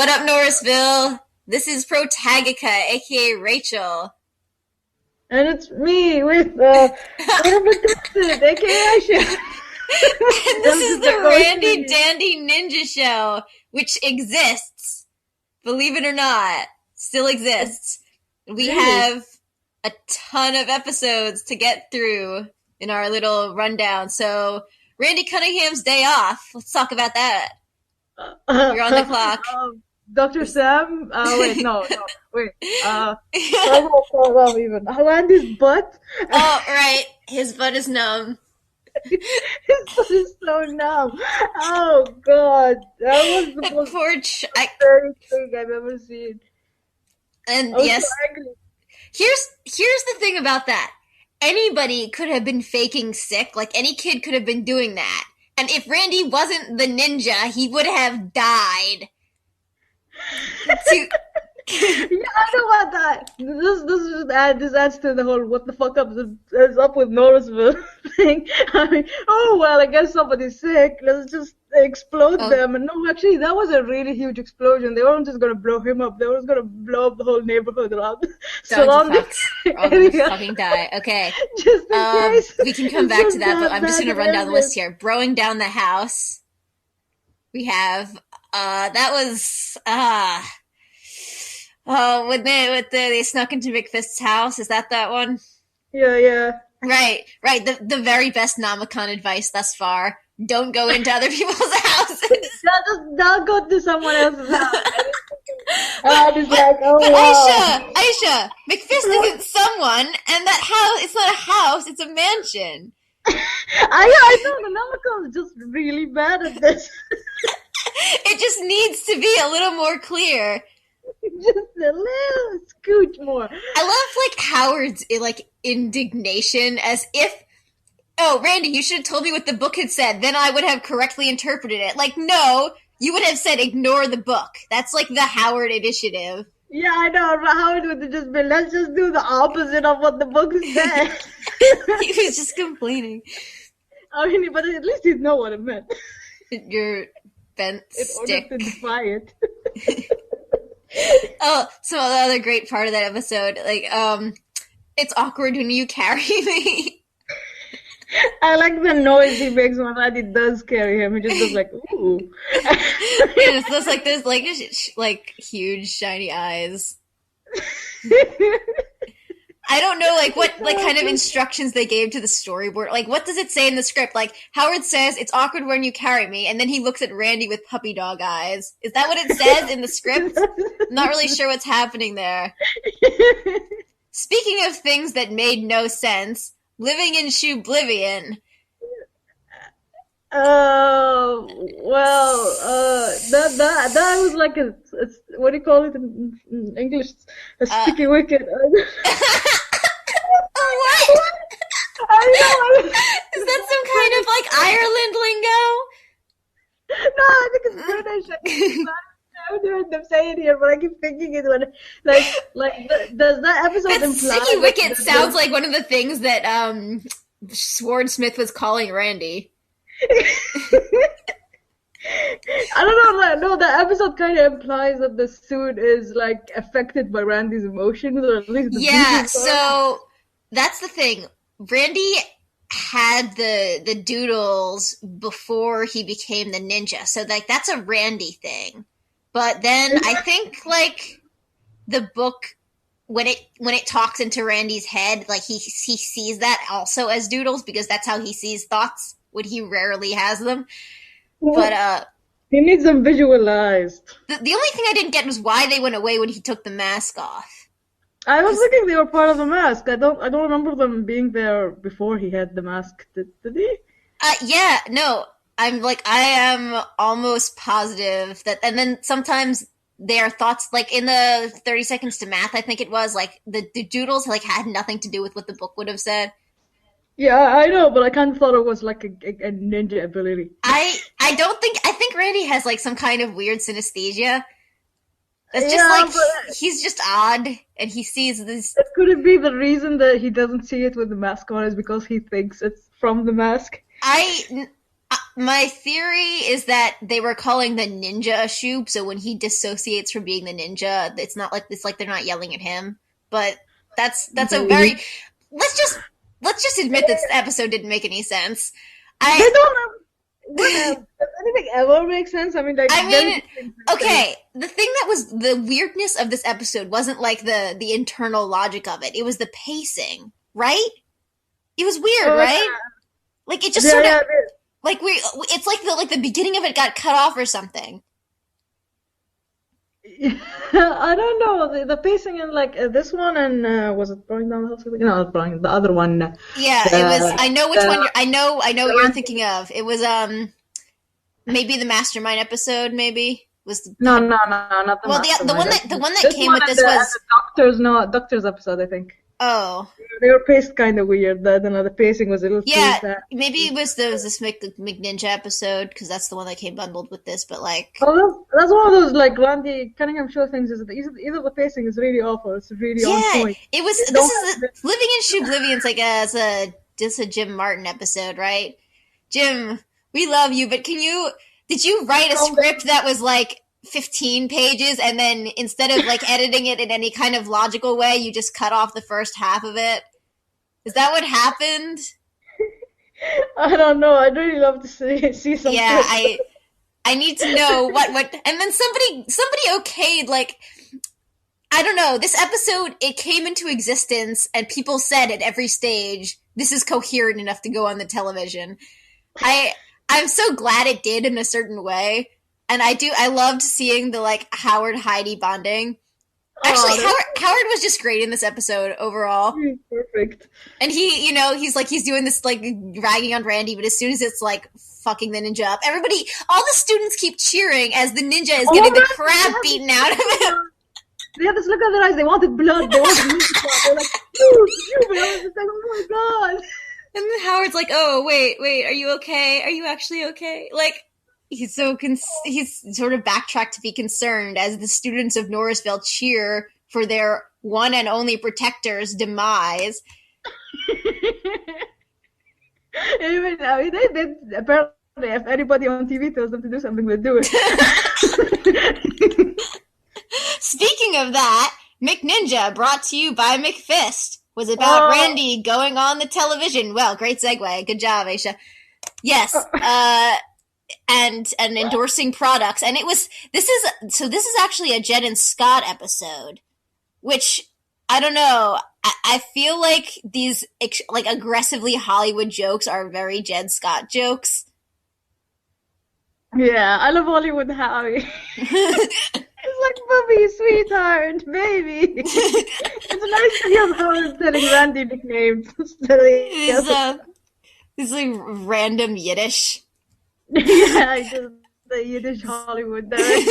What up, Norrisville? This is Protagica, aka Rachel. And it's me with Urban Texas, aka Aisha. And this This is is the the Randy coincidence. Dandy Ninja Show, which exists. Believe it or not, still exists. We Really? have a ton of episodes to get through in our little rundown. So, Randy Cunningham's day off. Let's talk about that. You're on the clock. Dr. Sam? Wait, no, wait. Hold on, even. Randy's butt. Oh, right. His butt is numb. His butt is so numb. Oh, God. That was the That most poor scary thing I've ever seen. And I was yes, so angry. here's the thing about that. Anybody could have been faking sick. Like, any kid could have been doing that. And if Randy wasn't the ninja, he would have died. To, Yeah, I know about that. This adds to the whole what the fuck is up with Norrisville thing. I mean, oh well, I guess somebody's sick. Let's just explode oh, them. And no, actually, that was a really huge explosion. They weren't just gonna blow him up. They were just gonna blow up the whole neighborhood around dogs and surrounding fucks are all gonna area, fucking die. Okay. just in case. We can come It's back to just that, but that I'm just bad gonna of run down the list ending. here. Broing down the house. We have that was when they snuck into McFist's house. Is that one? Yeah. Right. The very best Nomicon advice thus far. Don't go into other people's houses. Just not go to someone else's house. But, It's like, oh but wow. Aisha, McFist isn't someone, and that house, it's not a house, it's a mansion. I know the Namako is just really bad at this. It just needs to be a little more clear. Just a little scooch more. I love, like, Howard's, like, indignation as if, oh, Randy, you should have told me what the book had said, then I would have correctly interpreted it. Like, no, you would have said ignore the book. That's, like, the Howard initiative. Yeah, I know. Howard would have just been, let's just do the opposite of what the book said. He was just complaining. I mean, but at least he'd know what it meant Your bent in order stick. to defy it. Oh, some other great part of that episode, like, it's awkward when you carry me. I like the noise he makes when Randy does carry him. He just goes like, ooh. It's just like those, like huge shiny eyes. I don't know, like, what, like, kind of instructions they gave to the storyboard. Like, what does it say in the script? Like, Howard says, it's awkward when you carry me, and then he looks at Randy with puppy dog eyes. Is that what it says in the script? I'm not really sure what's happening there. Speaking of things that made no sense, living in Shoeblivion. That was like a what do you call it in English? A sticky wicket. What? I know. Is that some kind of, like, Ireland No, I think it's British. I've heard them say it here, but I keep thinking it when does that episode lingo? That imply sticky wicket that sounds like one of the things that Swordsmith was calling Randy. I don't know. No, the episode kind of implies that the suit is like affected by Randy's emotions, or at least the Yeah, pieces are. so that's the thing. Randy had the doodles before he became the ninja, so, like, that's a Randy thing. But then I think, like, the book, when it talks into Randy's head, like, he sees that also as doodles because that's how he sees thoughts when he rarely has them. But He needs them visualized. the only thing I didn't get was why they went away when he took the mask off. I was thinking they were part of the mask. I don't remember them being there before he had the mask. Did he? Yeah, no, I am almost positive that, and then sometimes their thoughts, like in the 30 Seconds to Math, I think it was, like, the doodles, like, had nothing to do with what the book would have said. Yeah, I know, but I kind of thought it was like a ninja ability. I think Randy has, like, some kind of weird synesthesia. That's just, Yeah, like, but he's just odd, and he sees this. could it be the reason that he doesn't see it with the mask on is because he thinks it's from the mask? My theory is that they were calling the ninja a Shoop, so when he dissociates from being the ninja, it's like they're not yelling at him. But that's a very Maybe. let's just admit that this episode didn't make any sense. They I don't have. Does anything ever make sense? I mean, like, I there mean, is- okay, the thing that was the weirdness of this episode wasn't like the internal logic of it. It was the pacing, right? It was weird, Oh, right? Like it just yeah, sort of yeah, like it's like the beginning of it got cut off or something. I don't know the pacing in like this one and was it Burning Down the House? No, not Burning. The other one. Yeah, it was. The I know which one. I know what you're one- thinking of. It was maybe the Mastermind episode. Maybe was the, no, not the well the one Mastermind. that This came one with and this was the Doctors. No, Doctors episode. I think oh they were paced kind of weird. The pacing was a little yeah, too. maybe it was this McNinja episode because that's the one that came bundled with this. But like Oh, that's one of those like Randy Cunningham show things. Is that either the pacing is really awful, it's really on yeah, point. it was. Don't This is Living in Shoeblivion's like just a Jim Martin episode, right? Jim, we love you, but did you write a script that was like 15 pages and then instead of like editing it in any kind of logical way, you just cut off the first half of it? Is that what happened? I don't know. I'd really love to see something. Yeah, I need to know what and then somebody okayed like I don't know, this episode it came into existence and people said at every stage this is coherent enough to go on the television. I'm so glad it did in a certain way. And I loved seeing the like Howard Heidi bonding. Actually, Howard was just great in this episode overall. Perfect. And he's doing this like ragging on Randy, but as soon as it's like fucking the ninja up, all the students keep cheering as the ninja is getting the crap beaten out of him. They had this look in their eyes. They wanted blood. They wanted blood. They're like, you blood. It's like, oh my god. And then Howard's like, "Oh, wait, are you okay? Are you actually okay?" Like, he's he's sort of backtracked to be concerned as the students of Norrisville cheer for their one and only protector's demise. Even they apparently, if anybody on TV tells them to do something, they do it. Speaking of that, McNinja, brought to you by McFist, was about Randy going on the television. Well, great segue. Good job, Aisha. Yes, and endorsing products. And this is actually a Jed and Scott episode, which, I don't know, I feel like these, like, aggressively Hollywood jokes are very Jed Scott jokes. Yeah, I love Hollywood Howie. It's like, Bubby, sweetheart, baby. It's nice to hear Howard telling Randy nicknames. These like random Yiddish. Yeah, just the Yiddish Hollywood there.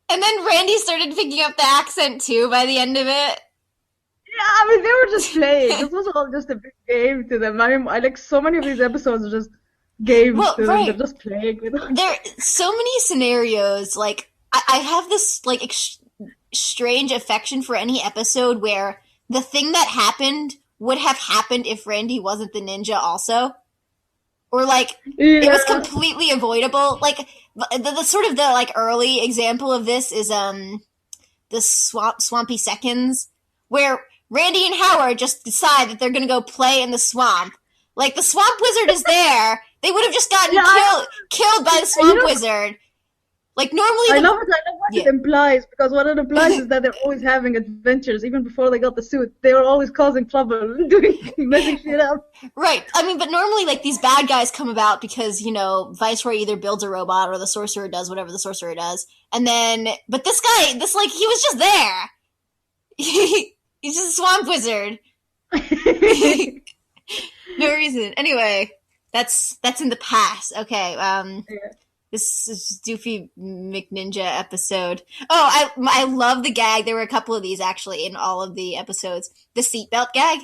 And then Randy started picking up the accent too by the end of it. Yeah, I mean, they were just playing. This was all just a big game to them. I mean, I like so many of these episodes are just games to them. They're just playing with them. There are so many scenarios. Like, I have this like strange affection for any episode where the thing that happened would have happened if Randy wasn't the ninja also. Or like, it was completely avoidable. Like, the sort of the like early example of this is the Swampy Seconds, where Randy and Howard just decide that they're gonna go play in the swamp. Like, the swamp wizard is there. They would have just gotten killed by the swamp wizard. Like, normally I love what it implies, because what it implies is that they're always having adventures. Even before they got the suit, they were always causing trouble, messing shit up. Right. I mean, but normally, like, these bad guys come about because, Viceroy either builds a robot or the sorcerer does whatever the sorcerer does. And then, but this guy, he was just there. He's just a swamp wizard. No reason. Anyway, that's in the past. Okay. This is Doofy McNinja episode. Oh, I love the gag. There were a couple of these actually in all of the episodes. The seatbelt gag.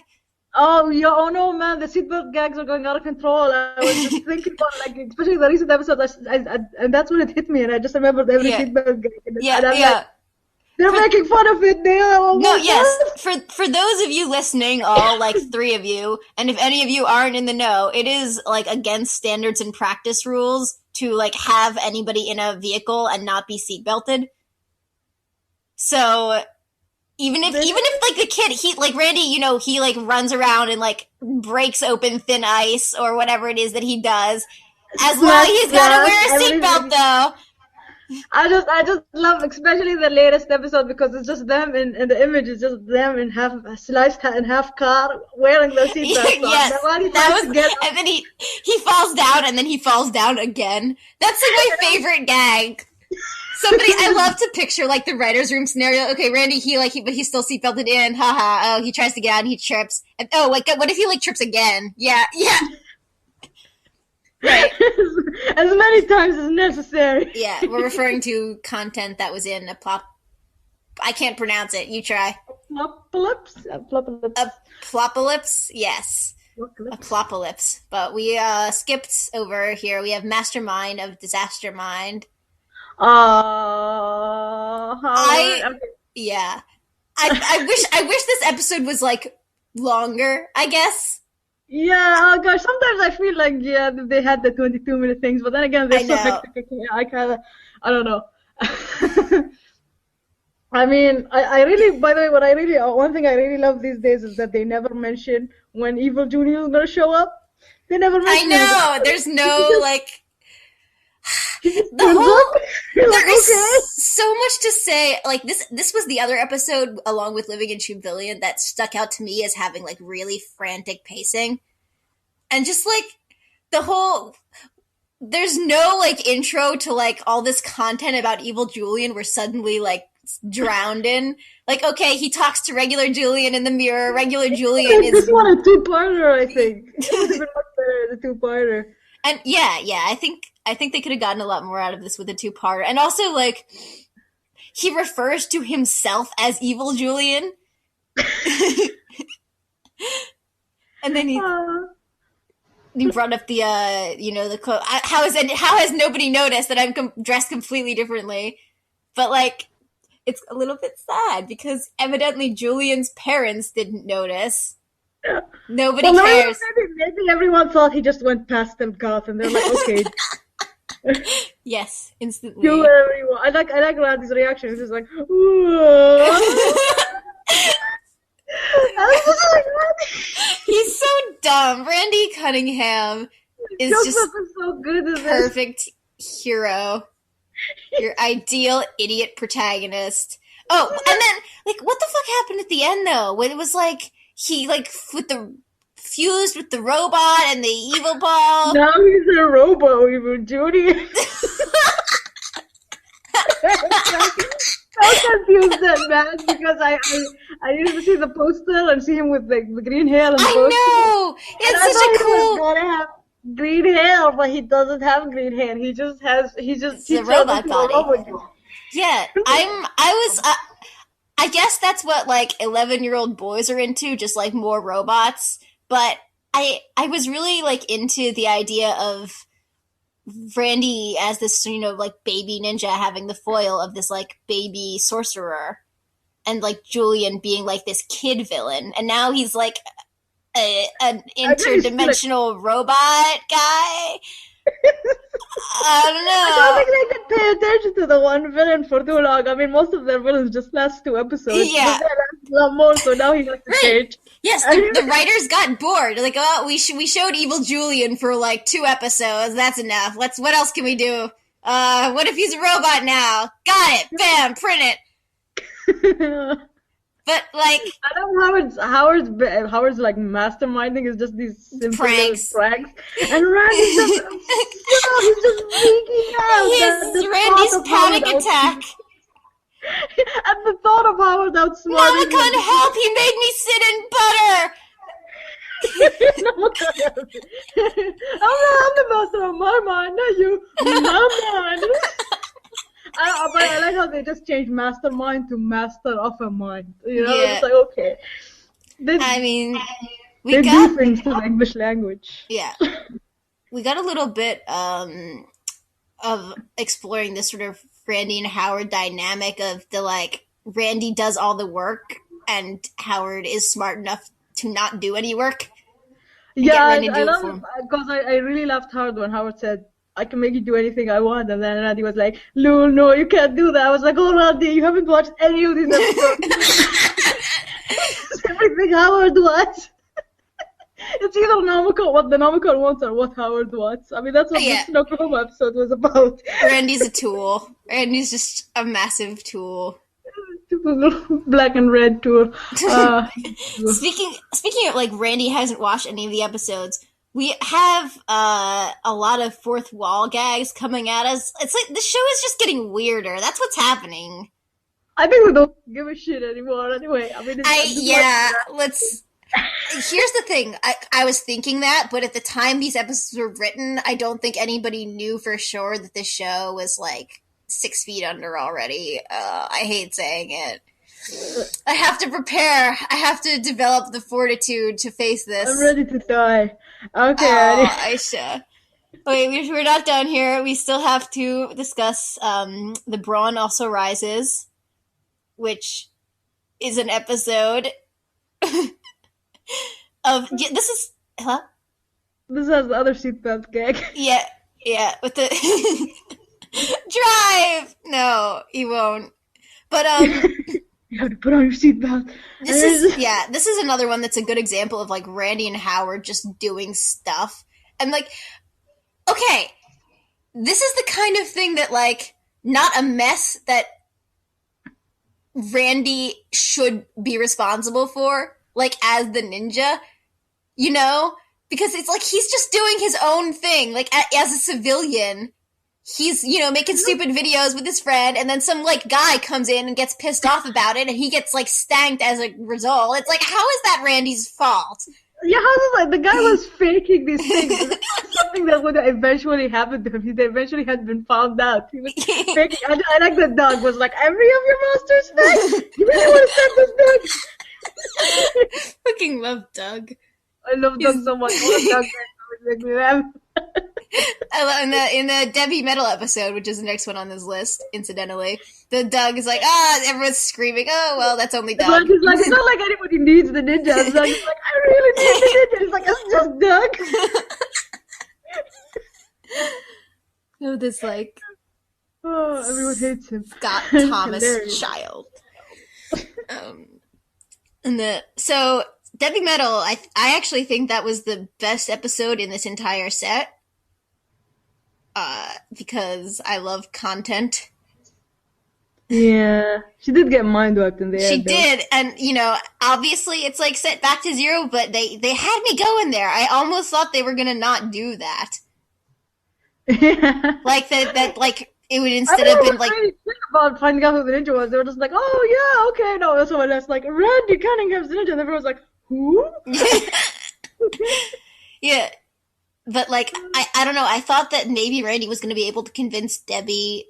Oh no, man! The seatbelt gags are going out of control. I was just thinking about, like, especially the recent episode, and that's when it hit me, and I just remembered every seatbelt gag. And yeah. They're making fun of it. No, yes. For those of you listening, all like 3 of you, and if any of you aren't in the know, it is like against standards and practice rules to like have anybody in a vehicle and not be seatbelted. So even if like the kid, he like Randy, you know, he like runs around and like breaks open thin ice or whatever it is that he does, as long he's gotta wear a seatbelt though. I just love, especially the latest episode, because it's just them in the image is just them in half sliced in half car wearing their seatbelts. Yes, and then he falls down and then he falls down again. That's like my favorite gag. I love to picture like the writer's room scenario. Okay, Randy, but he's still seatbelted in. Haha. Oh, he tries to get out and he trips. And what if he like trips again? Yeah. Right. As many times as necessary. Yeah, we're referring to content that was in a plop. I can't pronounce it. You try. Plopocalypse? A plopocalypse? Yes. A plopocalypse. But we skipped over here. We have Mastermind of Disaster Mind. Yeah. I wish this episode was like longer, I guess. Yeah, oh gosh, sometimes I feel like, yeah, they had the 22-minute things, but then again, they're so hectic, I don't know. I mean, I really, by the way, one thing I really love these days is that they never mention when Evil Julian is gonna show up. They never mention I know, there's no, like, there is so much to say. Like, this was the other episode, along with Living in Tubvillian, that stuck out to me as having, like, really frantic pacing. And just, like, there's no, like, intro to, like, all this content about Evil Julian we're suddenly, like, drowned in. Like, okay, he talks to regular Julian in the mirror. Regular Julian is... This one a two-parter, I think. It would have been much better as a two-parter. And, yeah, I think they could have gotten a lot more out of this with a two-parter. And also, like, he refers to himself as Evil Julian. And then he brought up the, the quote. How has nobody noticed that I'm dressed completely differently? But, like, it's a little bit sad because evidently Julian's parents didn't notice. Yeah. Nobody cares. Maybe everyone thought he just went pastel goth, and they're like, okay. Yes, instantly. Do whatever you want. I like Randy's reaction. It's just like, he's so dumb. Randy Cunningham is just so good as perfect hero. Your ideal idiot protagonist. Oh, and then, like, what the fuck happened at the end, though? When it was, like, he, like, fused with the robot and the evil ball. Now he's a Evil Julian. So confused that man because I used to see the poster and see him with like the green hair and the poster. I know! It's such a cool... He was gonna have green hair, but he doesn't have green hair. He just it's a robot body. Yeah, I guess that's what, like, 11-year-old boys are into, just, like, more robots. But I was really, like, into the idea of Randy as this, like, baby ninja having the foil of this, like, baby sorcerer. And, like, Julian being, like, this kid villain. And now he's, like, an interdimensional robot guy. I don't know. I don't think they could pay attention to the one villain for too long. I mean, most of their villains just last 2 episodes. Yeah. But they last a lot more, so now he has to change. Yes, the writers got bored. Like, oh, we showed Evil Julian for like 2 episodes. That's enough. What else can we do? What if he's a robot now? Got it. Bam. Print it. But, like... I know Howard's like, masterminding is just these simple pranks. And Randy's just... he's just freaking out. Randy's panic attack. And the thought of Howard outsmarting... Mama couldn't help! He made me sit in butter! I'm the master of my mind, not you. My mind. But I like how they just changed mastermind to master of a mind. You know, yeah. It's like, okay. We do things to the English language. Yeah. We got a little bit of exploring this sort of Randy and Howard dynamic of the, like, Randy does all the work and Howard is smart enough to not do any work. Yeah, I love it because I really laughed hard when Howard said, I can make you do anything I want, and then Randy was like, Lul, no, you can't do that. I was like, oh, Randy, you haven't watched any of these episodes. Everything Howard wants. It's either what the Nomicon wants or what Howard wants. I mean, that's what the Oklahoma episode was about. Randy's a tool. Randy's just a massive tool. Black and red tool. Speaking of, like, Randy hasn't watched any of the episodes, we have a lot of fourth wall gags coming at us. It's like the show is just getting weirder. That's what's happening. I think we don't give a shit anymore anyway. I mean, here's the thing. I was thinking that, but at the time these episodes were written, I don't think anybody knew for sure that this show was, like, 6 feet under already. I hate saying it. I have to prepare. I have to develop the fortitude to face this. I'm ready to die. Okay. Aisha. Wait, we're not done here. We still have to discuss The Brawn Also Rises, which is an episode of... This is... Huh? This has the other seatbelt gag. Yeah, with the... Drive! No, he won't. But, you have to put on your seatbelt. This is another one that's a good example of, like, Randy and Howard just doing stuff. And, like, okay, this is the kind of thing that, like, not a mess that Randy should be responsible for, like, as the ninja, you know? Because it's like he's just doing his own thing, like, as a civilian. He's, making stupid videos with his friend, and then some, like, guy comes in and gets pissed off about it, and he gets, like, stanked as a result. It's like, how is that Randy's fault? Yeah, how is it like the guy was faking these things? Something that would eventually happen to him. He eventually had been found out. He was faking. I like that Doug was like, every of your monsters fake? You really want to start this, Doug? Fucking love Doug. I love Doug so much. I in the Debbie Metal episode, which is the next one on this list, incidentally, the Doug is like, everyone's screaming, oh, well, that's only Doug. He's like, it's not like anybody needs the ninja. He's like, I really need the ninja. He's like, it's just Doug. No, this, like... Oh, everyone hates him. Scott Thomas child. So... Debbie Metal, I actually think that was the best episode in this entire set. Because I love content. Yeah, she did get mind wiped in the end. She did, and obviously it's like set back to zero, but they had me going there. I almost thought they were gonna not do that. Yeah. Like that like it would instead have been like about finding out who the ninja was. They were just like, oh yeah, okay, no, that's someone else. Like Randy Cunningham's the ninja, and everyone was like, who? Yeah. But, like, I don't know. I thought that maybe Randy was going to be able to convince Debbie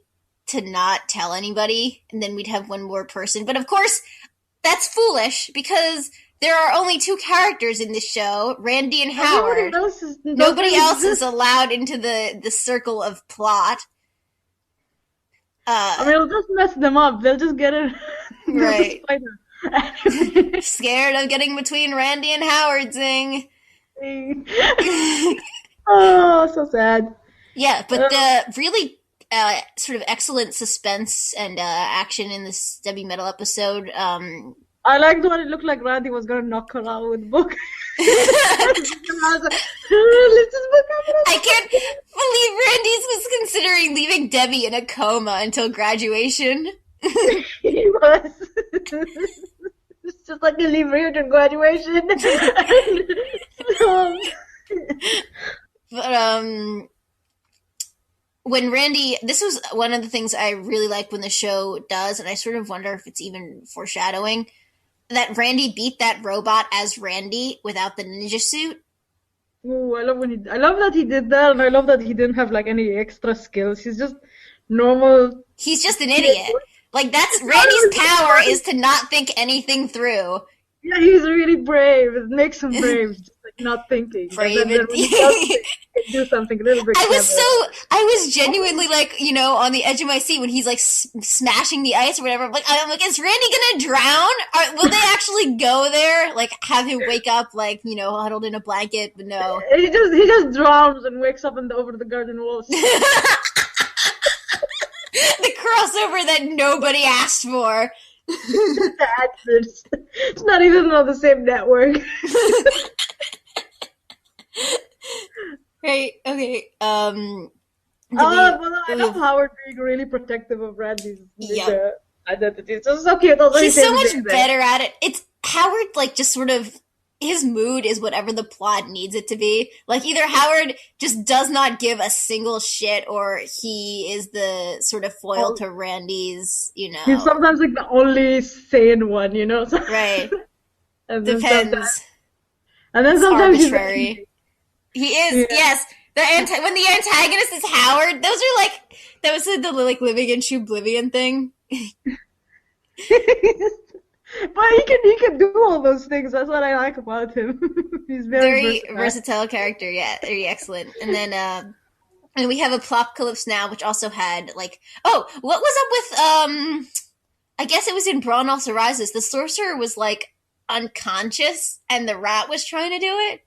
to not tell anybody, and then we'd have one more person. But, of course, that's foolish, because there are only 2 characters in this show, Randy and Howard. Nobody else is allowed into the circle of plot. I mean, it'll just mess them up. They'll just get it. Right. Scared of getting between Randy and Howard, Zing. Oh, so sad. Yeah, but the really sort of excellent suspense and action in this Debbie Metal episode. I liked when it looked like Randy was gonna knock her out with the book. I was like, I can't believe Randy's was considering leaving Debbie in a coma until graduation. He was. It's just like a leave reunion graduation. But when Randy, this was one of the things I really like when the show does, and I sort of wonder if it's even foreshadowing, that Randy beat that robot as Randy without the ninja suit. Oh, I love that he did that, and I love that he didn't have like any extra skills. He's just normal. He's just an idiot. Like, that's Randy's power is to not think anything through. Yeah, he's really brave. It makes him brave. Just like not thinking. For And then even when he does think, he can do something a little bit clever. I was genuinely like, on the edge of my seat when he's like smashing the ice or whatever. I'm like, is Randy gonna drown? Will they actually go there? Like, have him wake up like, huddled in a blanket? But no. He just drowns and wakes up over the garden walls. The crossover that nobody asked for. It's not even on the same network. Right, okay. Well, I love Howard being really protective of Randy's identity. It's so cute. He's so much better at it. It's Howard, like, just sort of, his mood is whatever the plot needs it to be. Like, either Howard just does not give a single shit, or he is the sort of foil to Randy's, He's sometimes, like, the only sane one, Right. And depends. And then sometimes arbitrary. He is, yes. When the antagonist is Howard, that was the like living in Shublivion thing. But he can do all those things. That's what I like about him. He's very versatile character. Yeah, very excellent. And then and we have a Plopcalypse now, which also had like, what was up with I guess it was in Brawn Also Rises. The sorcerer was like unconscious, and the rat was trying to do it.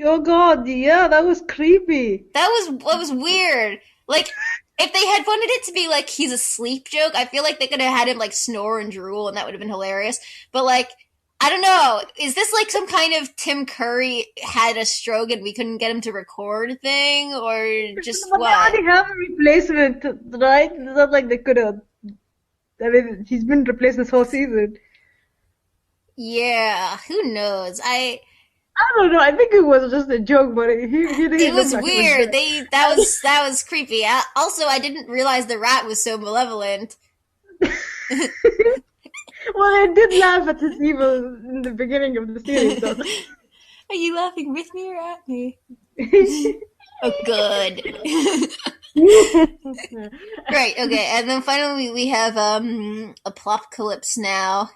Oh god, yeah, that was creepy. That was weird. Like, if they had wanted it to be like he's asleep joke, I feel like they could have had him like snore and drool, and that would have been hilarious. But like, I don't know. Is this like some kind of Tim Curry had a stroke and we couldn't get him to record thing, or just but what? They already have a replacement, right? It's not like they could have. I mean, he's been replaced this whole season. Yeah, who knows? I don't know. I think it was just a joke, but he it was weird. That was creepy. Also, I didn't realize the rat was so malevolent. Well, I did laugh at his evil in the beginning of the series, though. Are you laughing with me or at me? Oh, good. Right, okay. And then finally we have a Plopcalypse now,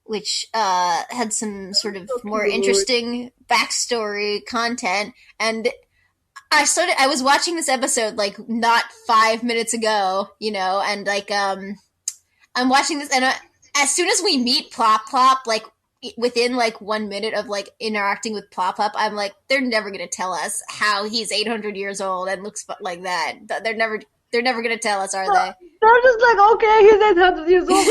which had some sort of more interesting backstory content. And I was watching this episode like not 5 minutes ago, and like I'm watching this, and as soon as we meet Plop Plop, like within like 1 minute of like interacting with Plop Plop, I'm like, they're never gonna tell us how he's 800 years old and looks like that. They're never gonna tell us, are they? They're just like, okay, he's 800 years old.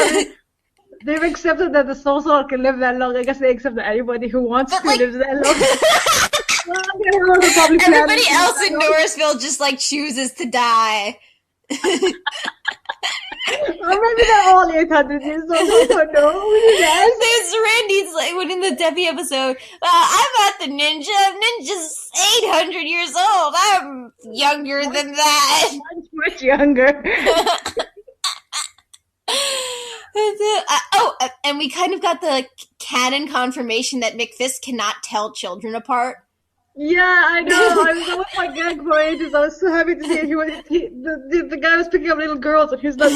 They've accepted that the sorcerer can live that long. I guess they accept that anybody who wants to live that long. Everybody else in Norrisville just like chooses to die. Or maybe they're all 800 years old. I don't know. There's Randy's like when in the Debbie episode. I'm at the ninja. Ninja's 800 years old. I'm younger than that. Much younger. And we kind of got the canon confirmation that McFist cannot tell children apart. Yeah, I know. That was my gag for ages. I was so happy to see it. The guy was picking up little girls, and he was like,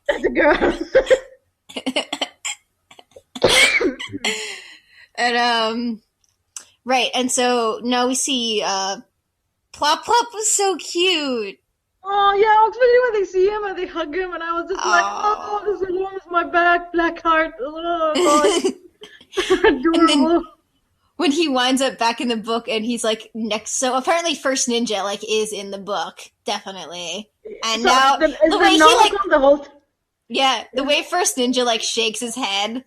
"That's a girl." And right, and so now we see Plop Plop was so cute. Oh yeah, especially when they see him and they hug him, and I was just like, "Oh, this warms my back, black heart." Oh god, adorable. When he winds up back in the book and he's like next, so apparently First Ninja like is in the book, definitely. And so now the way he like the way First Ninja like shakes his head,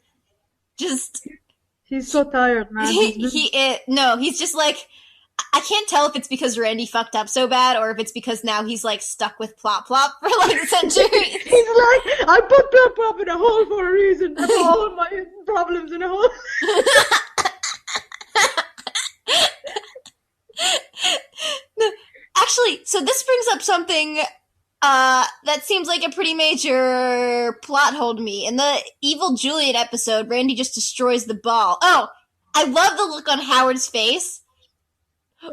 just he's so tired, man. He's just like, I can't tell if it's because Randy fucked up so bad or if it's because now he's like stuck with Plop Plop for like centuries. He's like, I put Plop Plop in a hole for a reason. I put all of my problems in a hole. Actually, so this brings up something that seems like a pretty major plot hole to me. In the Evil Julian episode, Randy just destroys the ball. Oh, I love the look on Howard's face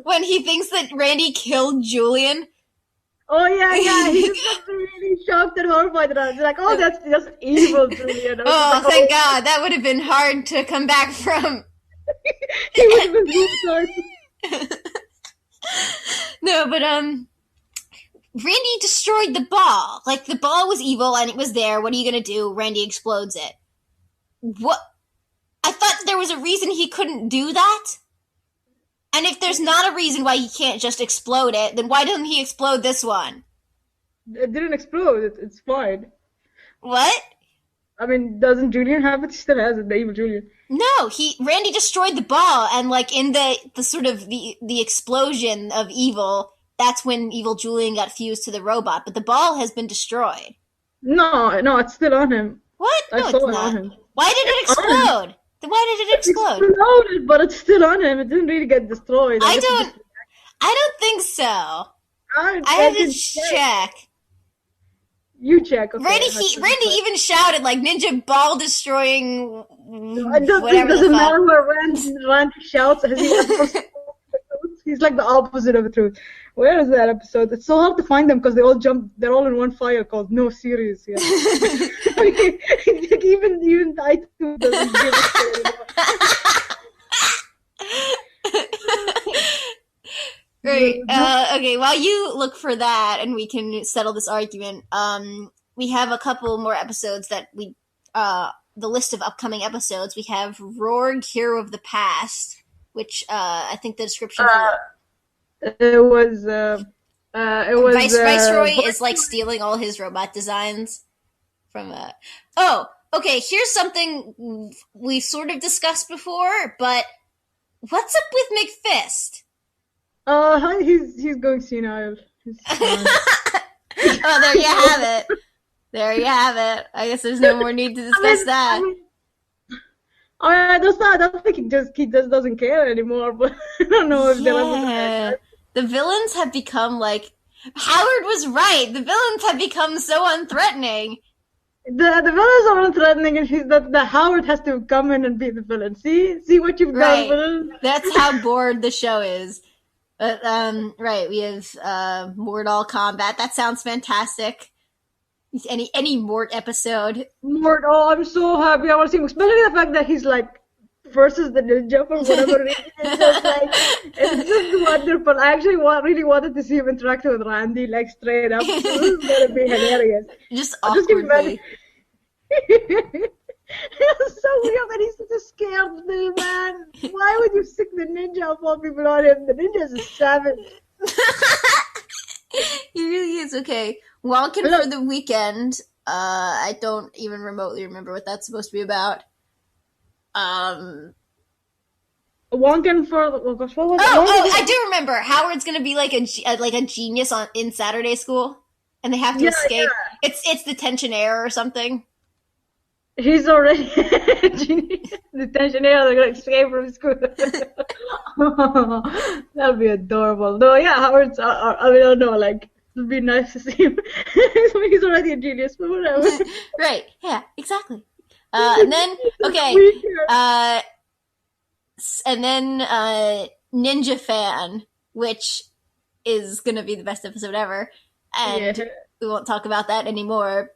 when he thinks that Randy killed Julian. Oh yeah. He just got really shocked and horrified. And I was like, oh, that's just evil, Julian. I was just Oh, like, thank God. That would have been hard to come back from. he would have been really sorry. No, but Randy destroyed the ball. Like, the ball was evil and it was there. What are you gonna do? Randy explodes it. What? I thought there was a reason he couldn't do that. And if there's not a reason why he can't just explode it, then why doesn't he explode this one? It didn't explode. It's fine. What? I mean, doesn't Julian have it? He still has it, the evil Julian. No, Randy destroyed the ball, and like in the sort of the explosion of evil, that's when evil Julian got fused to the robot. But the ball has been destroyed. No, it's still on him. What? No, I saw it's it not. on him. Why did it explode? Then why did it explode? It exploded, but it's still on him. It didn't really get destroyed. I don't think so. I have to check. You check. Okay, Randy even shouted like ninja ball destroying. It doesn't matter where Randy shouts. He's like the opposite of the truth. Where is that episode? It's so hard to find them because they're all in one file called No Series. Yeah. even iTunes doesn't give it anymore. Right. Okay. While you look for that, and we can settle this argument, we have a couple more episodes that the list of upcoming episodes. We have Rorg, Hero of the Past, which I think the description. It was Viceroy is like stealing all his robot designs from Oh, okay. Here's something we sort of discussed before, but what's up with McFist? He's going senile. Oh, there you have it. There you have it. I guess there's no more need to discuss that. I don't think he just doesn't care anymore. But I don't know if they'll ever. The villains have become like Howard was right. The villains have become so unthreatening. The villains are unthreatening, and the Howard has to come in and be the villain. See what you've done, villain. That's how bored the show is. But right, we have Mortal Kombat. That sounds fantastic. Any Mort episode. Mort, oh, I'm so happy. I want to see him, especially the fact that he's like versus the ninja for whatever reason. It's just wonderful. I actually really wanted to see him interact with Randy, like straight up. This is gonna be hilarious. Just awkwardly. It's so weird that he's such a scared little man. Why would you stick the ninja of all people on him? The ninja's a savage. He really is. Okay. Wonkin for the weekend. I don't even remotely remember what that's supposed to be about. Wonkin for what was it? I do remember. Howard's gonna be like a genius in Saturday School, and they have to escape. Yeah. It's detentionaire or something. He's already a genius. Detentionaire. They're gonna escape from school. That'll be adorable. No, yeah, Howard's. I don't know. Like, it'd be nice to see him. He's already a genius, but whatever. Right. Yeah. Exactly. And then Ninja Fan, which is gonna be the best episode ever, and we won't talk about that anymore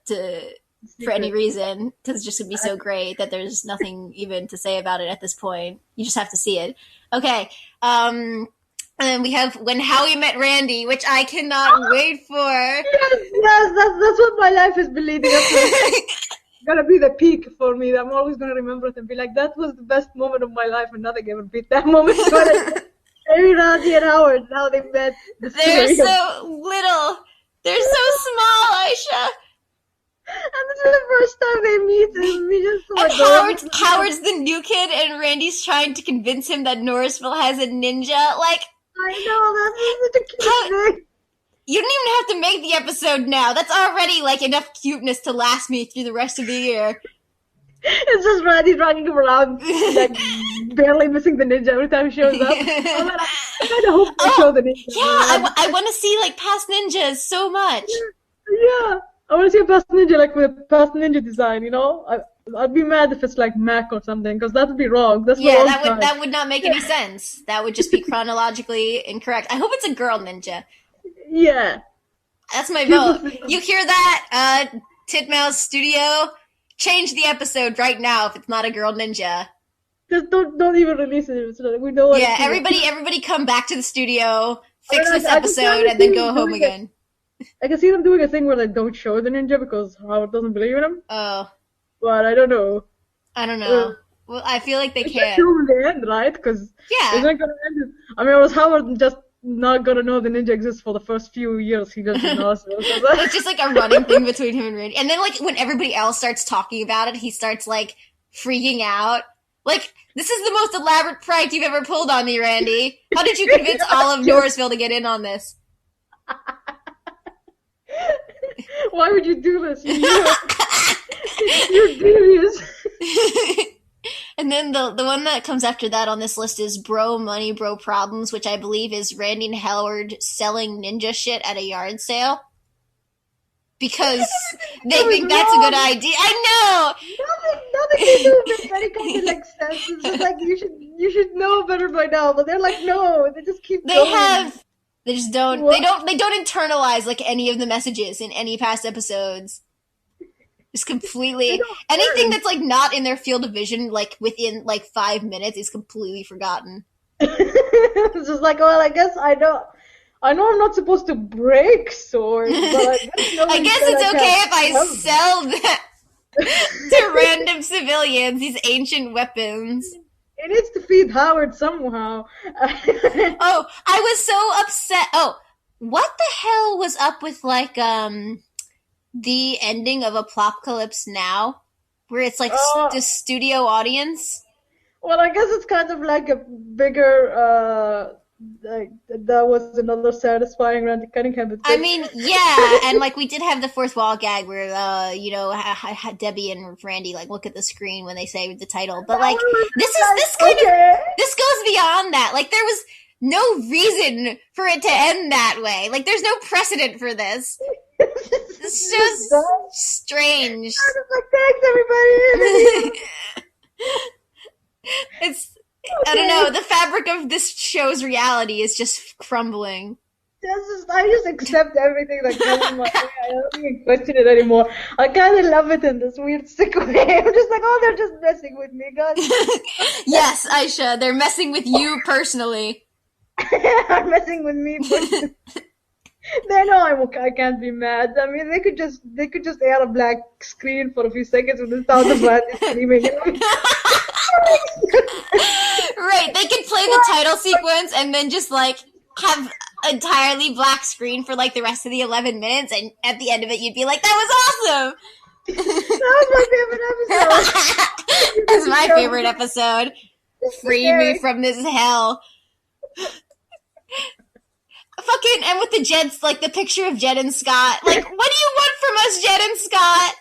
for any reason, because it's just gonna be so great that there's nothing even to say about it at this point. You just have to see it. Okay. And then we have When Howie Met Randy, which I cannot wait for. Yes, that's what my life has been leading up to. Gonna be the peak for me. I'm always gonna remember it and be like, that was the best moment of my life, and nothing ever beat that moment. Maybe Randy and Howard, now they met. They're so little. They're so small, Aisha. And this is the first time they meet, and we just and Howard's the new kid, and Randy's trying to convince him that Norrisville has a ninja. Like, I know, that's such a cute thing. You don't even have to make the episode now. That's already like enough cuteness to last me through the rest of the year. It's just Randy running around, like barely missing the ninja every time he shows up. I kind of hope they show the ninja. Yeah, I want to see like past ninjas so much. Yeah, I want to see a past ninja like with a past ninja design. You know, I'd be mad if it's like Mac or something, because that would be wrong. That's that would not make any sense. That would just be chronologically incorrect. I hope it's a girl ninja. Yeah. That's my vote. You hear that, Titmouse Studio? Change the episode right now if it's not a girl ninja. Just don't even release it. We know what. Yeah, everybody come back to the studio, fix this episode, and then go home again. I can see them doing a thing where they don't show the ninja because Howard doesn't believe in him. Oh. But I don't know. Well, I feel like they can't show him the end, right? Because yeah, it's not gonna end it. I mean, was Howard just not gonna know the ninja exists for the first few years he doesn't know? So it's just like a running thing between him and Randy. And then like when everybody else starts talking about it, he starts like freaking out. Like, this is the most elaborate prank you've ever pulled on me, Randy. How did you convince all of Norrisville to get in on this? Why would you do this? You're devious. And then the one that comes after that on this list is Bro Money, Bro Problems, which I believe is Randy and Howard selling ninja shit at a yard sale. Because they think that's a good idea. I know! Nothing they do makes any kind of like sense. It's just like, you should know better by now. But they're like, no, they just keep going. They just don't, they don't internalize like any of the messages in any past episodes. Just completely, anything that's like not in their field of vision, like within like 5 minutes is completely forgotten. It's just like, well, I guess I know I'm not supposed to break swords, but I guess it's okay if I sell that to random civilians, these ancient weapons. It needs to feed Howard somehow. Oh, I was so upset. Oh, what the hell was up with like the ending of Apocalypse Now, where it's like the studio audience? Well, I guess it's kind of like a bigger like that was another satisfying Randy Cunningham. I mean, yeah, and like we did have the fourth wall gag where you know, Debbie and Randy like look at the screen when they say the title, but like this goes beyond that. Like there was no reason for it to end that way. Like there's no precedent for this. It's just strange. Like, thanks everybody. I don't know, the fabric of this show's reality is just crumbling. I just accept everything that comes my way. I don't even question it anymore. I kind of love it in this weird sick way. I'm just like, oh, they're just messing with me, God. Yes, Aisha, they're messing with you personally. They're messing with me personally. They know I can't be mad. I mean, they could just add a black screen for a few seconds with the sound of Randy screaming. Right, they could play the title sequence and then just like have entirely black screen for like the rest of the 11 minutes, and at the end of it you'd be like, that was awesome. That was my favorite episode. That's my favorite episode. Free me from this hell. Fucking, and with the Jeds, like the picture of Jed and Scott, like, what do you want from us, Jed and Scott?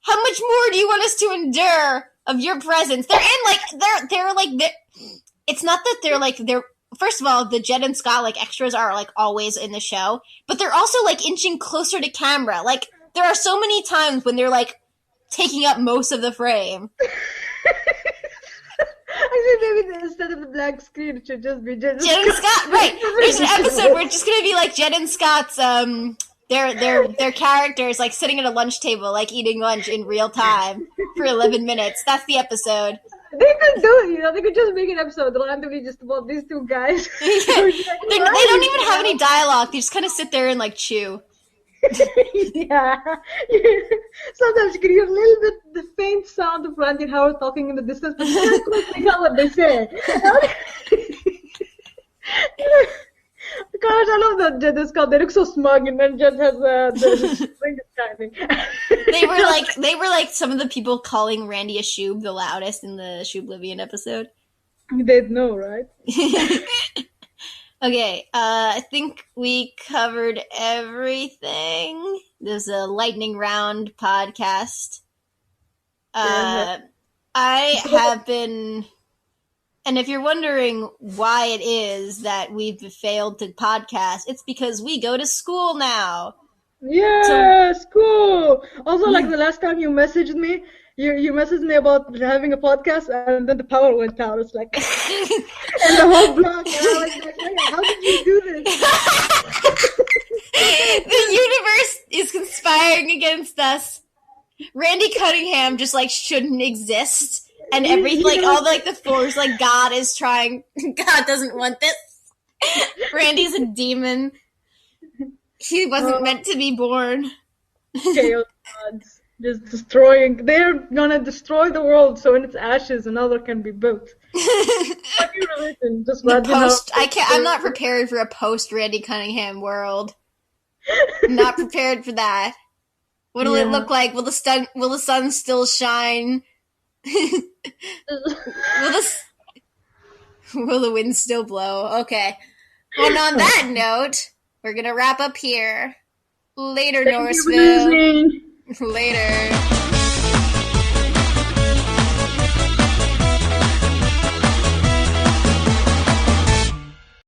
How much more do you want us to endure of your presence? They're in like, they're like, it's not that they're first of all, the Jed and Scott like extras are like always in the show, but they're also like inching closer to camera. Like, there are so many times when they're like taking up most of the frame. I think maybe instead of the black screen, it should just be Jed and Scott. Right. There's an episode where it's just gonna be like Jed and Scott's their characters like sitting at a lunch table, like eating lunch in real time for 11 minutes. That's the episode. They could do it, you know. They could just make an episode randomly just about these two guys. Yeah. They don't even have any dialogue. They just kind of sit there and like chew. Yeah. Sometimes you can hear a little bit the faint sound of Randy and Howard talking in the distance, but you can't quite make out what they say. Gosh, I love that Jed and Scott. They look so smug, and then Jed has the ring shining. They were like some of the people calling Randy a shoob the loudest in the Shooblivian episode. They'd know, right? Okay, I think we covered everything. There's a lightning round podcast. I have been, and if you're wondering why it is that we've failed to podcast, it's because we go to school now. Yeah, school. Also, like the last time you messaged me, you messaged me about having a podcast, and then the power went out. It's like, and the whole block. And I was like, how did you do this? The conspiring against us. Randy Cunningham just like shouldn't exist, and everything like all like the force like God is trying. God doesn't want this. Randy's a demon. He wasn't meant to be born. Chaos gods just destroying. They're gonna destroy the world, so in its ashes another can be built. Like your religion, just let I'm not prepared for a post Randy Cunningham world. I'm not prepared for that. What'll it look like? Will the sun still shine? Will the wind still blow? Okay. And on that note, we're gonna wrap up here. Later, Norrisville. Thank you for listening. Later.